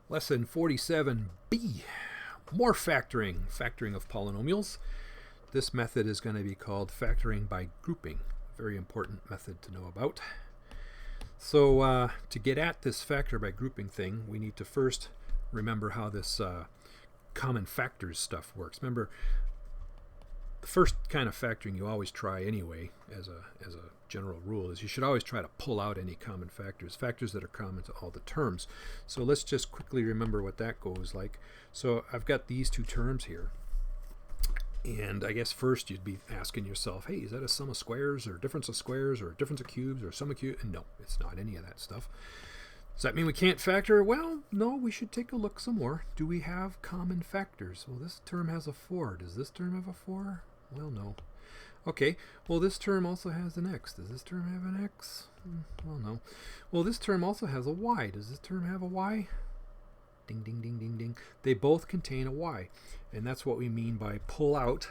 Lesson 47B, more factoring, factoring of polynomials. This method is going to be called factoring by grouping. Very important method to know about. So to get at this factor by grouping thing, we need to first remember how this common factors stuff works. Remember, the first kind of factoring you always try anyway, as a general rule, is you should always try to pull out any common factors that are common to all the terms. So let's just quickly remember what that goes like. So I've got these two terms here, and I guess first you'd be asking yourself, hey, is that a sum of squares or difference of squares or difference of cubes or sum of cubes? And no, it's not any of that stuff. Does that mean we can't factor? Well, no, we should take a look some more. Do we have common factors? Well, this term has a 4. Does this term have a 4? Well, no. Okay, well, this term also has an x. Does this term have an x? Well, no. Well, this term also has a y. Does this term have a y? Ding, ding, ding, ding, ding. They both contain a y. And that's what we mean by pull out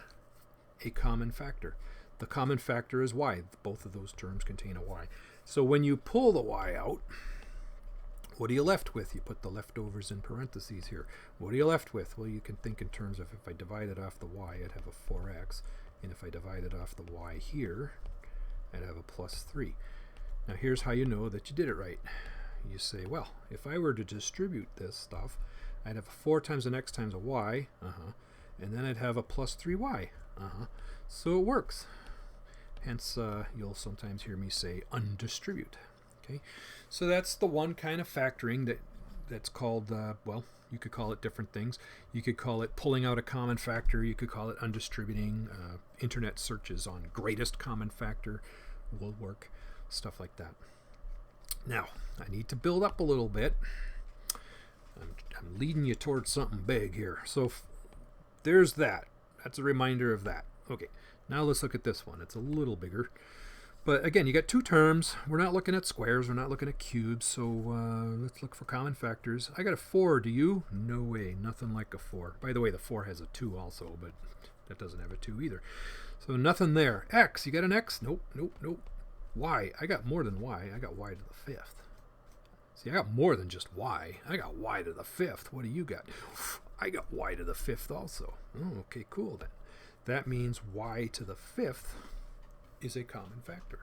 a common factor. The common factor is y. Both of those terms contain a y. So when you pull the y out, what are you left with? You put the leftovers in parentheses here. What are you left with? Well, you can think in terms of if I divided off the y, I'd have a 4x. And if I divided off the y here, I'd have a plus 3. Now here's how you know that you did it right. You say, well, if I were to distribute this stuff, I'd have a 4 times an x times a y, and then I'd have a plus 3y. So it works. Hence, you'll sometimes hear me say undistribute. Okay, so that's the one kind of factoring that's called, well, you could call it different things. You could call it pulling out a common factor. You could call it undistributing. Internet searches on greatest common factor will work. Stuff like that. Now, I need to build up a little bit. I'm leading you towards something big here. So there's that. That's a reminder of that. Okay, now let's look at this one. It's a little bigger. But again, you got two terms. We're not looking at squares. We're not looking at cubes. So let's look for common factors. I got a 4. Do you? No way. Nothing like a 4. By the way, the 4 has a 2 also, but that doesn't have a 2 either. So nothing there. X. You got an X? Nope, nope, nope. Y. I got more than Y. I got Y to the 5th. See, I got more than just Y. I got Y to the 5th. What do you got? I got Y to the 5th also. Oh, okay, cool then. That means Y to the 5th is a common factor.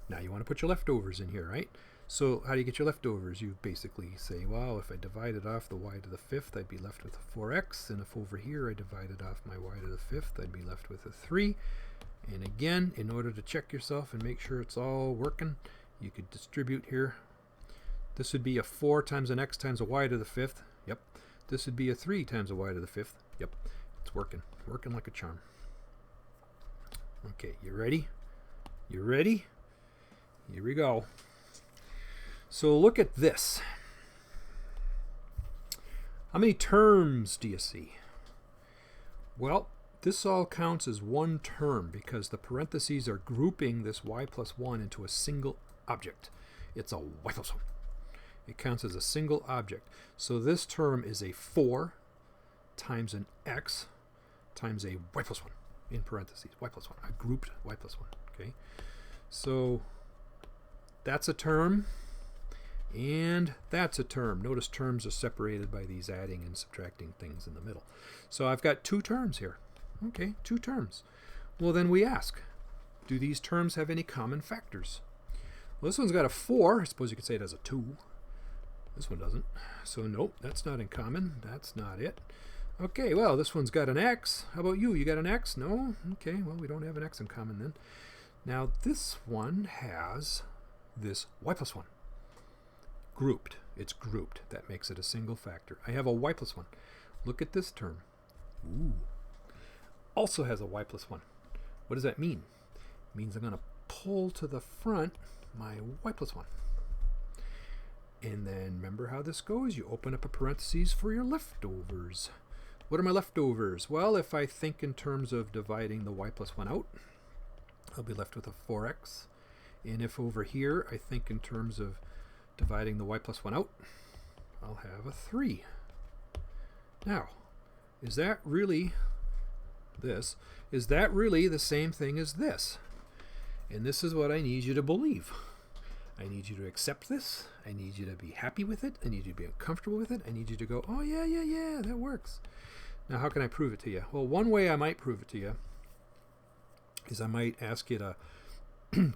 Now you want to put your leftovers in here, right? So how do you get your leftovers? You basically say, well, if I divided off the y to the 5th, I'd be left with a 4x. And if over here I divided off my y to the 5th, I'd be left with a 3. And again, in order to check yourself and make sure it's all working, you could distribute here. This would be a 4 times an x times a y to the 5th. Yep. This would be a 3 times a y to the 5th. Yep. It's working. Working like a charm. Okay, you ready? You ready? Here we go. So look at this. How many terms do you see? Well, this all counts as one term because the parentheses are grouping this y plus 1 into a single object. It's a y plus 1. It counts as a single object. So this term is a 4 times an x times a y plus 1. In parentheses, y plus 1, a grouped y plus 1, okay? So that's a term, and that's a term. Notice terms are separated by these adding and subtracting things in the middle. So I've got 2 terms here. Okay, 2 terms. Well, then we ask, do these terms have any common factors? Well, this one's got a 4. I suppose you could say it has a 2. This one doesn't. So nope, that's not in common. That's not it. Okay, well, this one's got an x. How about you? You got an x? No? Okay, well, we don't have an x in common then. Now, this one has this y plus 1. Grouped. It's grouped. That makes it a single factor. I have a y plus 1. Look at this term. Ooh. Also has a y plus 1. What does that mean? It means I'm going to pull to the front my y plus 1. And then remember how this goes. You open up a parentheses for your leftovers. What are my leftovers? Well, if I think in terms of dividing the y plus 1 out, I'll be left with a 4x. And if over here I think in terms of dividing the y plus 1 out, I'll have a 3. Now, is that really this? Is that really the same thing as this? And this is what I need you to believe. I need you to accept this. I need you to be happy with it. I need you to be uncomfortable with it. I need you to go, oh, yeah, that works. Now, how can I prove it to you? Well, one way I might prove it to you is I might ask you to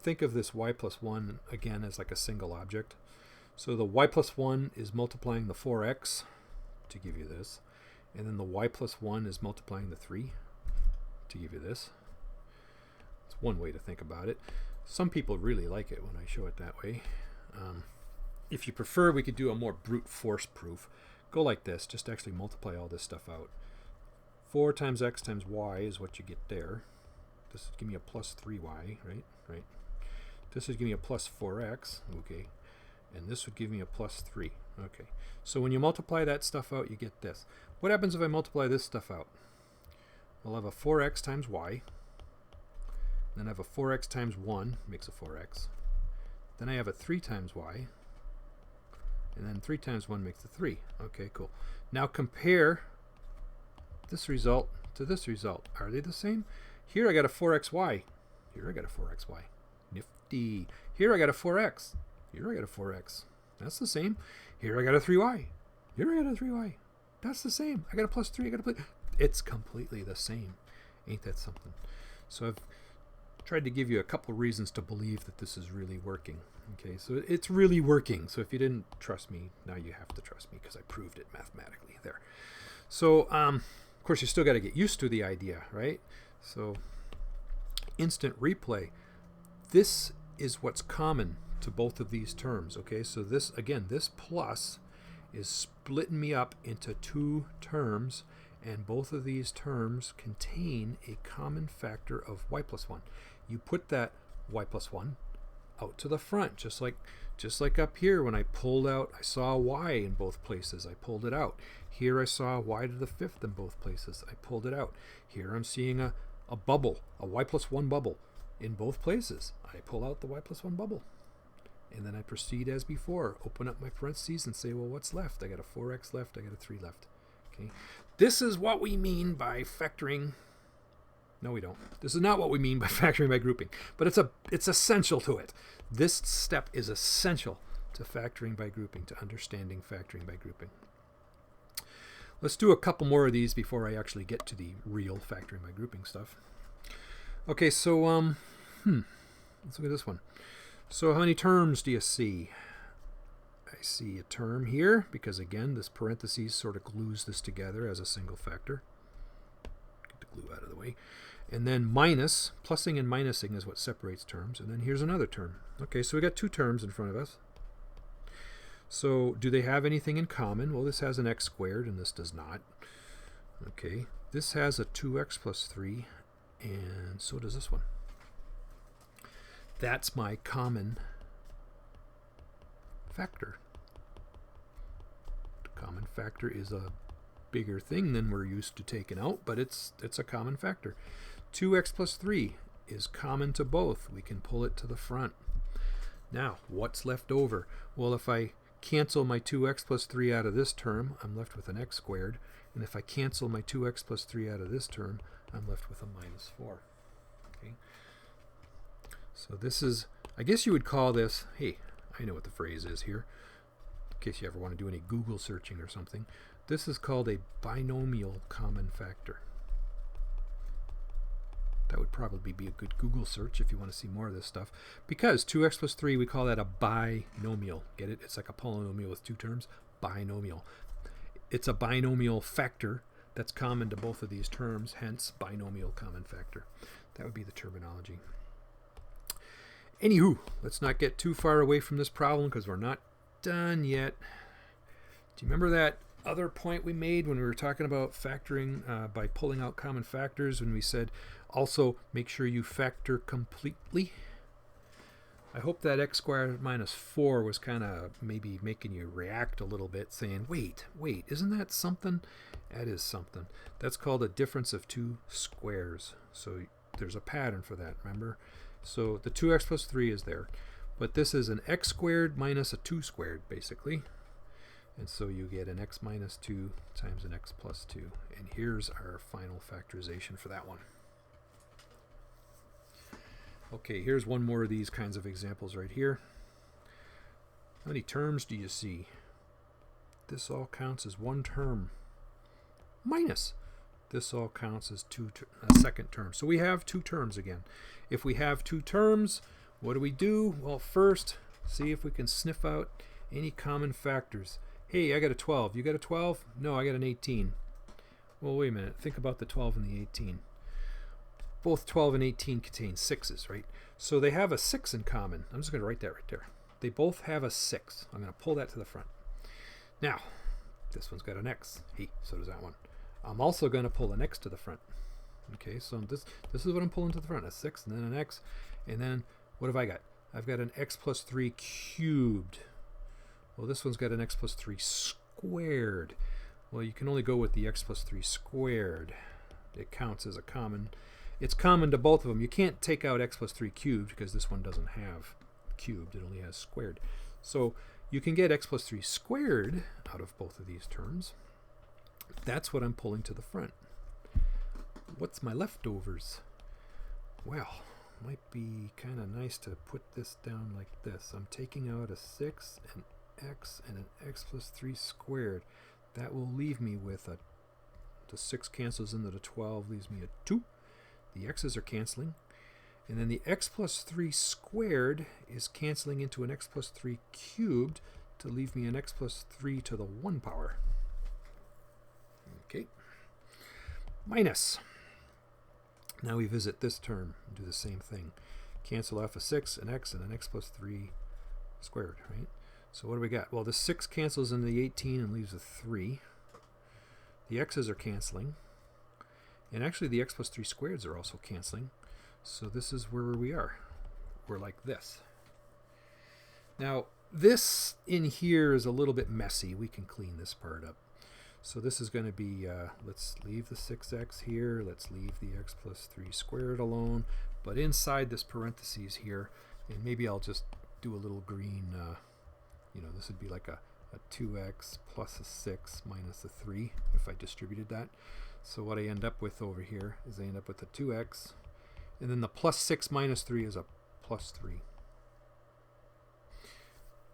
think of this y plus 1 again as like a single object. So the y plus 1 is multiplying the 4x to give you this. And then the y plus 1 is multiplying the 3 to give you this. It's one way to think about it. Some people really like it when I show it that way. If you prefer, we could do a more brute force proof. Go like this. Just actually multiply all this stuff out. 4 times x times y is what you get there. This would give me a plus 3y, right? This would give me a plus 4x, okay. And this would give me a plus 3, okay. So when you multiply that stuff out, you get this. What happens if I multiply this stuff out? I'll have a 4x times y. Then I have a 4x times 1, makes a 4x. Then I have a 3 times y. And then 3 times 1 makes a 3. Okay, cool. Now compare this result to this result. Are they the same? Here I got a 4xy. Here I got a 4xy. Nifty. Here I got a 4x. Here I got a 4x. That's the same. Here I got a 3y. Here I got a 3y. That's the same. I got a plus 3. I got a plus... It's completely the same. Ain't that something? So I've tried to give you a couple reasons to believe that this is really working. Okay, so it's really working. So if you didn't trust me, now you have to trust me because I proved it mathematically there. So, of course, you still got to get used to the idea, right? So, instant replay. This is what's common to both of these terms, okay? So this, again, this plus is splitting me up into two terms, and both of these terms contain a common factor of y plus 1. You put that y plus 1 out to the front, just like up here when I pulled out, I saw a y in both places, I pulled it out. Here I saw a y to the 5th in both places, I pulled it out. Here I'm seeing a bubble, a y plus 1 bubble in both places. I pull out the y plus 1 bubble. And then I proceed as before, open up my parentheses and say, well, what's left? I got a 4x left, I got a 3 left. Okay. This is what we mean by factoring. No, we don't. This is not what we mean by factoring by grouping, but it's essential to it. This step is essential to factoring by grouping, to understanding factoring by grouping. Let's do a couple more of these before I actually get to the real factoring by grouping stuff. Okay, so let's look at this one. So how many terms do you see? I see a term here because, again, this parentheses sort of glues this together as a single factor. Get the glue out of the way. And then minus, plussing and minusing is what separates terms. And then here's another term. Okay, so we got two terms in front of us. So do they have anything in common? Well, this has an x squared and this does not. Okay, this has a 2x plus 3, and so does this one. That's my common factor. The common factor is a bigger thing than we're used to taking out, but it's a common factor. 2x plus 3 is common to both. We can pull it to the front. Now, what's left over? Well, if I cancel my 2x plus 3 out of this term, I'm left with an x squared. And if I cancel my 2x plus 3 out of this term, I'm left with a minus 4. Okay. So this is, I guess you would call this, hey, I know what the phrase is here, in case you ever want to do any Google searching or something. This is called a binomial common factor. That would probably be a good Google search if you want to see more of this stuff. Because 2x plus 3, we call that a binomial. Get it? It's like a polynomial with two terms. Binomial. It's a binomial factor that's common to both of these terms, hence binomial common factor. That would be the terminology. Anywho, let's not get too far away from this problem because we're not done yet. Do you remember that other point we made when we were talking about factoring by pulling out common factors, when we said also make sure you factor completely? I hope that x squared minus 4 was kind of maybe making you react a little bit, saying, wait, isn't that something? That is something. That's called a difference of two squares. So there's a pattern for that, remember? So the 2x plus 3 is there. But this is an x squared minus a 2 squared, basically. And so you get an x minus 2 times an x plus 2. And here's our final factorization for that one. Okay, here's one more of these kinds of examples right here. How many terms do you see? This all counts as one term. Minus. This all counts as a second term. So we have two terms again. If we have two terms, what do? Well, first, see if we can sniff out any common factors. Hey, I got a 12. You got a 12? No, I got an 18. Well, wait a minute. Think about the 12 and the 18. Both 12 and 18 contain 6s, right? So they have a 6 in common. I'm just going to write that right there. They both have a 6. I'm going to pull that to the front. Now, this one's got an X. Hey, so does that one. I'm also going to pull an X to the front. Okay, so this is what I'm pulling to the front. A 6 and then an X. And then what have I got? I've got an X plus 3 cubed. Well, this one's got an X plus 3 squared. Well, you can only go with the X plus 3 squared. It counts as a common. It's common to both of them. You can't take out X plus 3 cubed because this one doesn't have cubed. It only has squared. So you can get X plus 3 squared out of both of these terms. That's what I'm pulling to the front. What's my leftovers? Well, might be kind of nice to put this down like this. I'm taking out a 6, an X, and an X plus 3 squared. That will leave me with the 6 cancels into the 12, leaves me a 2. The X's are canceling. And then the X plus 3 squared is canceling into an X plus 3 cubed to leave me an X plus 3 to the 1 power. Okay. Minus. Now we visit this term and do the same thing. Cancel off a 6, an X, and an X plus 3 squared, right? So what do we got? Well, the 6 cancels into the 18 and leaves a 3. The X's are canceling. And actually the X plus 3 squareds are also canceling. So this is where we are. We're like this. Now, this in here is a little bit messy. We can clean this part up. So this is going to be, let's leave the 6x here. Let's leave the X plus 3 squared alone. But inside this parentheses here, and maybe I'll just do a little green, this would be like a 2x plus a 6 minus a 3 if I distributed that. So what I end up with over here is I end up with a 2x. And then the plus 6 minus 3 is a plus 3.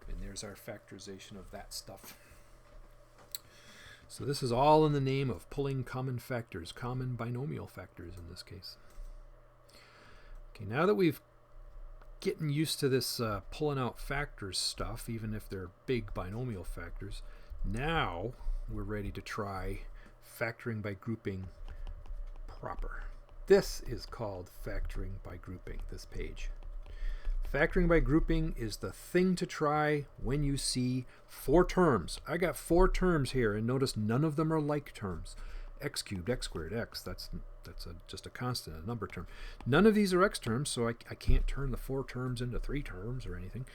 And there's our factorization of that stuff. So this is all in the name of pulling common factors, common binomial factors in this case. Okay, now that we've getting used to this pulling out factors stuff, even if they're big binomial factors, now we're ready to try factoring by grouping proper. This is called factoring by grouping, this page. Factoring by grouping is the thing to try when you see 4 terms. I got 4 terms here, and notice none of them are like terms. X cubed, X squared, X, that's just a constant, a number term. None of these are X terms, so I can't turn the 4 terms into 3 terms or anything.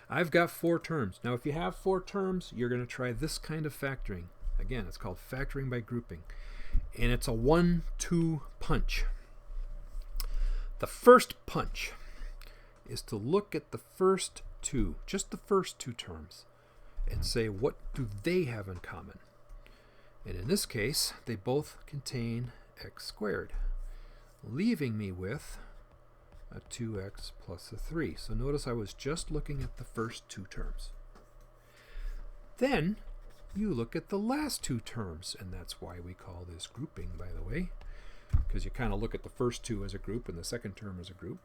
I've got 4 terms. Now, if you have 4 terms, you're going to try this kind of factoring. Again, it's called factoring by grouping. And it's a 1-2 punch. The first punch is to look at the first 2, just the first 2 terms, and say, what do they have in common? And in this case, they both contain x squared, leaving me with a 2x plus a 3. So notice I was just looking at the first 2 terms. Then you look at the last 2 terms, and that's why we call this grouping, by the way, because you kind of look at the first 2 as a group and the second term as a group,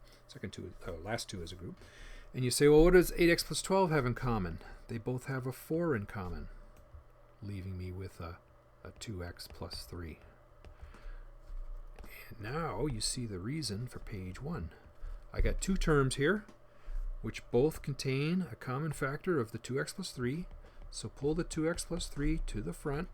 last 2 as a group, and you say, well, what does 8x plus 12 have in common? They both have a 4 in common, leaving me with a 2x plus 3. And now you see the reason for page 1. I got 2 terms here, which both contain a common factor of the 2x plus 3, so pull the 2x plus 3 to the front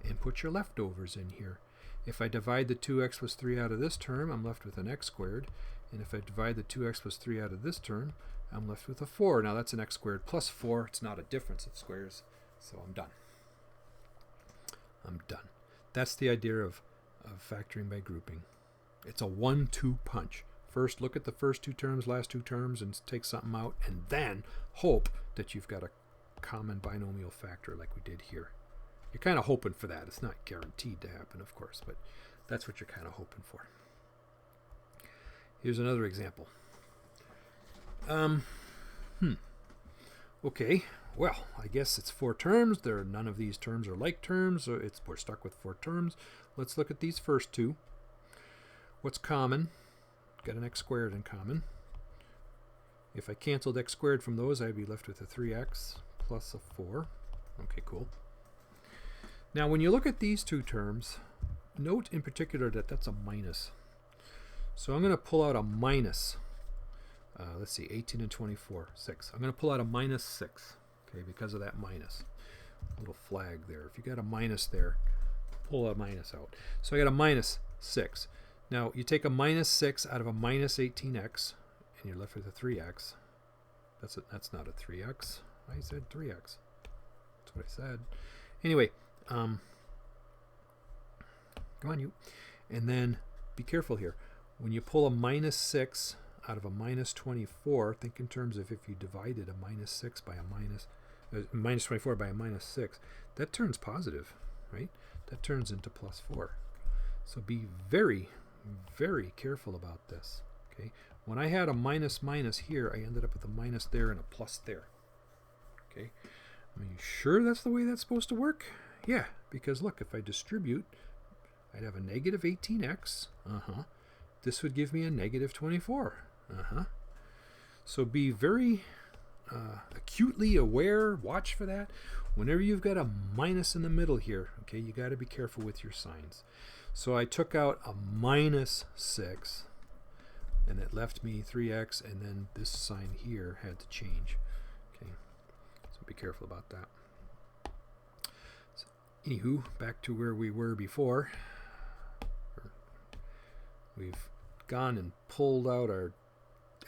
and put your leftovers in here. If I divide the 2x plus 3 out of this term, I'm left with an x squared. And if I divide the 2x plus 3 out of this term, I'm left with a 4. Now that's an x squared plus 4. It's not a difference of squares, so I'm done. I'm done. That's the idea of factoring by grouping. It's a 1-2 punch. First, look at the first 2 terms, last 2 terms, and take something out, and then hope that you've got a common binomial factor like we did here. You're kind of hoping for that. It's not guaranteed to happen, of course, but that's what you're kind of hoping for. Here's another example. Okay, well, I guess it's 4 terms. None of these terms are like terms, so we're stuck with 4 terms. Let's look at these first two. What's common? Got an x squared in common. If I canceled x squared from those, I'd be left with a 3x plus a 4. Okay, cool. Now, when you look at these two terms, note in particular that that's a minus. So I'm going to pull out a minus. Let's see, 18 and 24, 6. I'm going to pull out a minus 6, okay, because of that minus. Little flag there. If you got a minus there, pull a minus out. So I got a minus 6. Now, you take a minus 6 out of a minus 18x, and you're left with a 3x. That's not a 3x. I said 3x. That's what I said. Anyway, come on, you. And then be careful here. When you pull a minus 6 out of a minus 24, think in terms of if you divided a minus 6 by a minus 24 by a minus 6, that turns positive, right? That turns into plus 4. So be very, very careful about this, okay? When I had a minus minus here, I ended up with a minus there and a plus there, okay? Are you sure that's the way that's supposed to work? Yeah, because look, if I distribute, I'd have a negative 18x. This would give me a negative 24. So be very acutely aware, watch for that. Whenever you've got a minus in the middle here, okay, you got to be careful with your signs. So I took out a minus 6, and it left me 3x, and then this sign here had to change. Okay, so be careful about that. So, anywho, back to where we were before. We've gone and pulled out our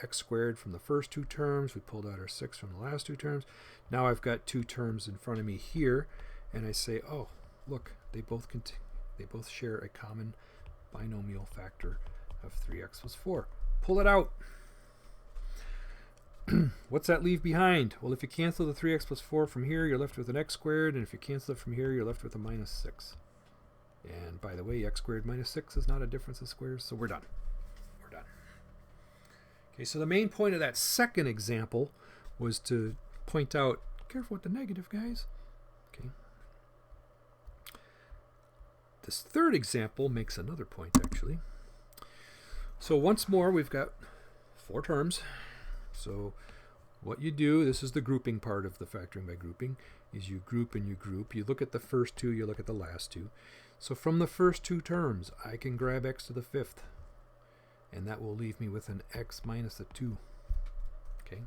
x squared from the first two terms. We pulled out our 6 from the last two terms. Now I've got two terms in front of me here, and I say, oh, look, they both share a common binomial factor of 3x plus 4. Pull it out. What's that leave behind? Well, if you cancel the 3x plus 4 from here, you're left with an x squared, and if you cancel it from here, you're left with a minus 6. And by the way, x squared minus 6 is not a difference of squares, so we're done. We're done. Okay, so the main point of that second example was to point out, careful with the negative, guys. Okay. This third example makes another point, actually. So once more, we've got 4 terms. So what you do, this is the grouping part of the factoring by grouping, is you group and you group. You look at the first two, you look at the last two. So from the first two terms, I can grab x to the 5th, and that will leave me with an x minus a 2. Okay.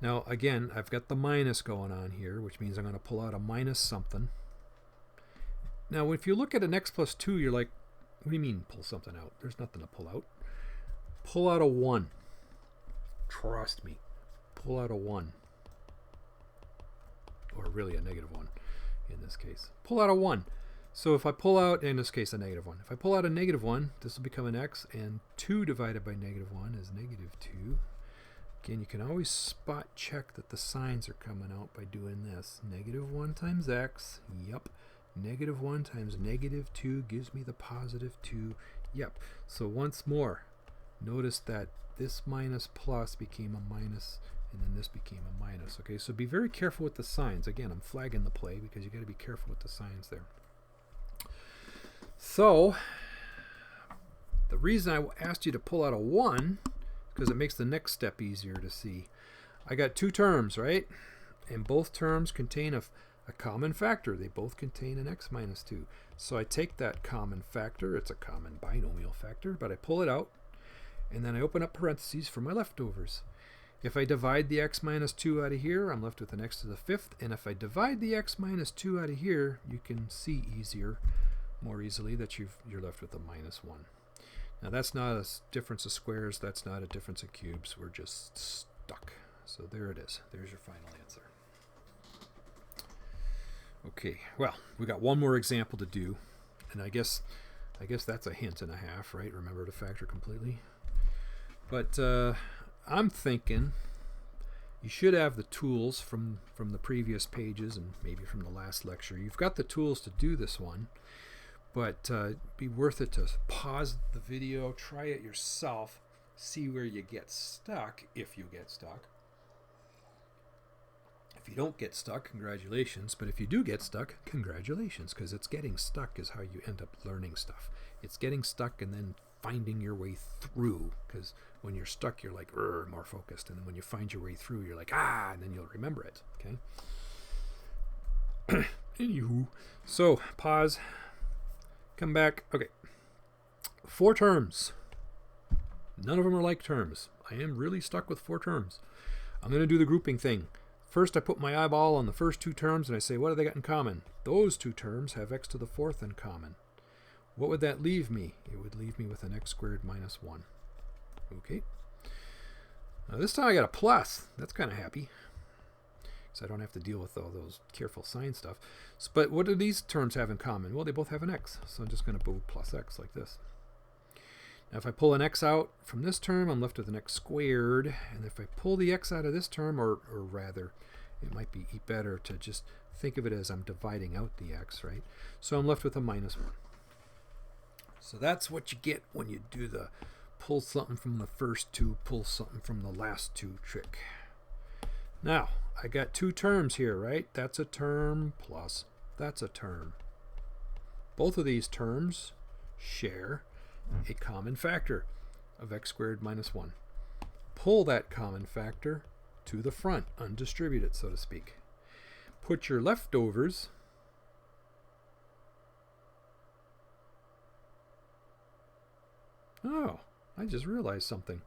Now, again, I've got the minus going on here, which means I'm going to pull out a minus something. Now, if you look at an x plus 2, you're like, what do you mean pull something out? There's nothing to pull out. Pull out a 1. Trust me. Pull out a 1. Or really a negative 1 in this case. Pull out a 1. So if I pull out, in this case, a negative 1. If I pull out a negative 1, this will become an x, and 2 divided by negative 1 is negative 2. Again, you can always spot check that the signs are coming out by doing this. Negative 1 times x, yep. Negative 1 times negative 2 gives me the positive 2, yep. So once more, notice that this minus plus became a minus, and then this became a minus. Okay, so be very careful with the signs. Again, I'm flagging the play because you got to be careful with the signs there. So the reason I asked you to pull out a 1 because it makes the next step easier to see. I got 2 terms, right? And both terms contain a common factor. They both contain an x minus 2. So I take that common factor. It's a common binomial factor, but I pull it out, and then I open up parentheses for my leftovers. If I divide the x minus 2 out of here, I'm left with an x to the 5th. And if I divide the x minus 2 out of here, you can see more easily that you're left with a minus 1. Now that's not a difference of squares. That's not a difference of cubes. We're just stuck. So there it is. There's your final answer. Okay, well, we got one more example to do. And I guess that's a hint and a half, right? Remember to factor completely. But I'm thinking you should have the tools from the previous pages and maybe from the last lecture. You've got the tools to do this one, but it'd be worth it to pause the video, try it yourself, see where you get stuck, if you get stuck. If you don't get stuck, congratulations. But if you do get stuck, congratulations, because it's getting stuck is how you end up learning stuff. It's getting stuck and then finding your way through, because when you're stuck, you're like, more focused. And then when you find your way through, you're like, and then you'll remember it, okay? Anywho, so pause, come back. Okay, 4 terms. None of them are like terms. I am really stuck with 4 terms. I'm going to do the grouping thing. First, I put my eyeball on the first 2 terms and I say, what do they got in common? Those 2 terms have x to the 4th in common. What would that leave me? It would leave me with an x squared minus 1. Okay. Now this time I got a plus. That's kind of happy, so I don't have to deal with all those careful sign stuff. But what do these terms have in common? Well, they both have an x, so I'm just going to go plus x like this. Now if I pull an x out from this term, I'm left with an x squared. And if I pull the x out of this term, or rather, it might be better to just think of it as I'm dividing out the x, right? So I'm left with a minus 1. So that's what you get when you do the pull something from the first 2, pull something from the last 2 trick. Now, I got 2 terms here, right? That's a term plus that's a term. Both of these terms share a common factor of x squared minus 1. Pull that common factor to the front, undistribute it, so to speak. Put your leftovers I just realized something.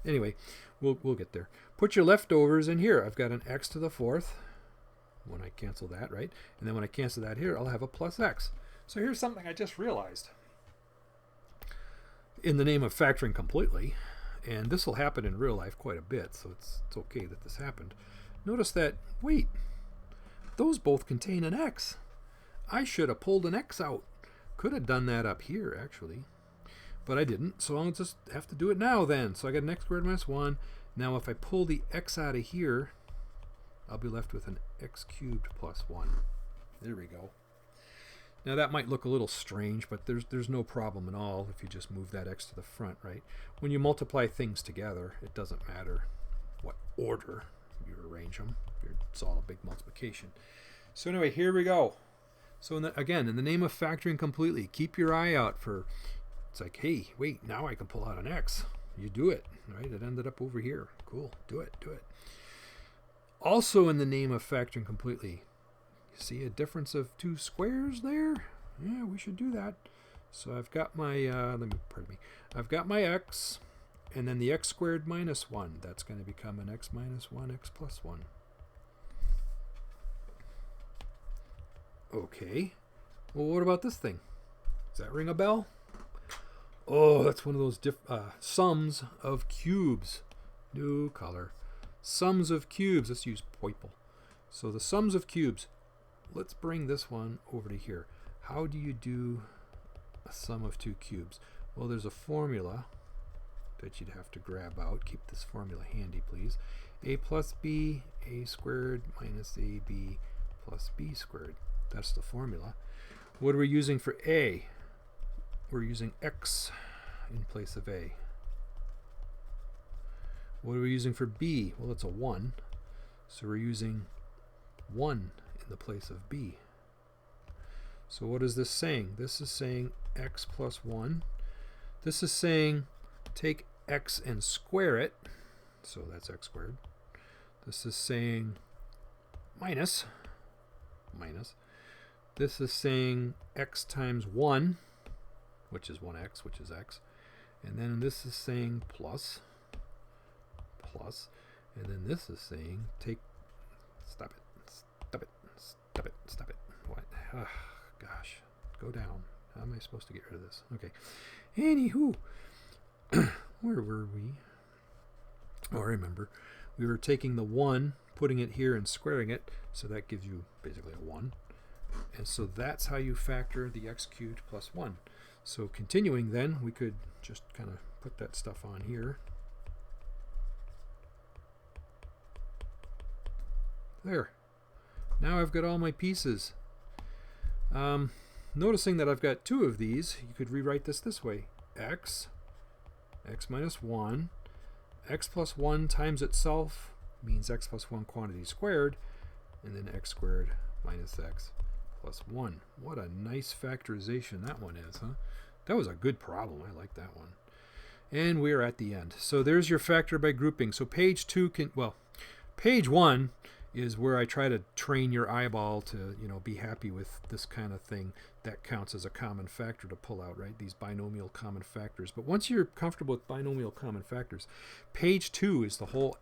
Anyway, we'll get there. Put your leftovers in here. I've got an x to the 4th when I cancel that, right? And then when I cancel that here, I'll have a plus x. So here's something I just realized. In the name of factoring completely, and this will happen in real life quite a bit, so it's okay that this happened. Notice that, wait, those both contain an x. I should have pulled an x out. Could have done that up here, actually. But I didn't, so I'll just have to do it now then. So I got an x squared minus 1. Now if I pull the x out of here, I'll be left with an x cubed plus 1. There we go. Now that might look a little strange, but there's no problem at all if you just move that x to the front, right? When you multiply things together, it doesn't matter what order you arrange them. It's all a big multiplication. So anyway, here we go. So again, in the name of factoring completely, keep your eye out for... It's like, hey, wait, now I can pull out an x. You do it, right? It ended up over here. Cool, do it. Also in the name of factoring completely, see a difference of 2 squares there? Yeah, we should do that. So I've got my, I've got my x, and then the x squared minus 1. That's going to become an x minus 1, x plus 1. Okay. Well, what about this thing? Does that ring a bell? Oh, that's one of those sums of cubes. New color. Sums of cubes. Let's use purple. So the sums of cubes. Let's bring this one over to here. How do you do a sum of 2 cubes? Well, there's a formula that you'd have to grab out. Keep this formula handy, please. A plus b, a squared minus ab plus b squared. That's the formula. What are we using for a? We're using x in place of a. What are we using for b? Well, it's a 1. So we're using 1 in the place of b. So what is this saying? This is saying x plus 1. This is saying take x and square it. So that's x squared. This is saying minus. This is saying x times 1, which is 1x, which is x. And then this is saying plus. And then this is saying take, stop it. What? Gosh, go down. How am I supposed to get rid of this? Okay. Anywho, where were we? Oh, I remember. We were taking the 1, putting it here and squaring it, so that gives you basically a 1. And so that's how you factor the x cubed plus 1. So continuing then, we could just kind of put that stuff on here. There. Now I've got all my pieces. Noticing that I've got 2 of these, you could rewrite this way. X minus 1, x plus 1 times itself means x plus 1 quantity squared, and then x squared minus x plus 1. What a nice factorization that one is, huh? That was a good problem. I like that one. And we're at the end. So there's your factor by grouping. So page 2 can, well, page 1 is where I try to train your eyeball to, be happy with this kind of thing. That counts as a common factor to pull out, right? These binomial common factors. But once you're comfortable with binomial common factors, page 2 is the whole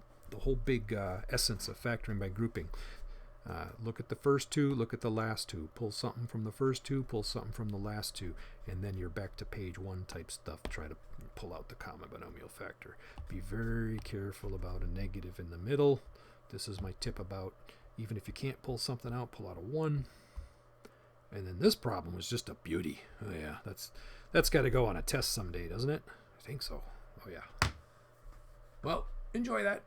big essence of factoring by grouping. Look at the first two, look at the last two. Pull something from the first two, pull something from the last two, and then you're back to page 1 type stuff. Try to pull out the common binomial factor. Be very careful about a negative in the middle. This is my tip about, even if you can't pull something out, pull out a 1. And then this problem was just a beauty. Oh yeah, that's got to go on a test someday, doesn't it? I think so. Oh yeah. Well, enjoy that.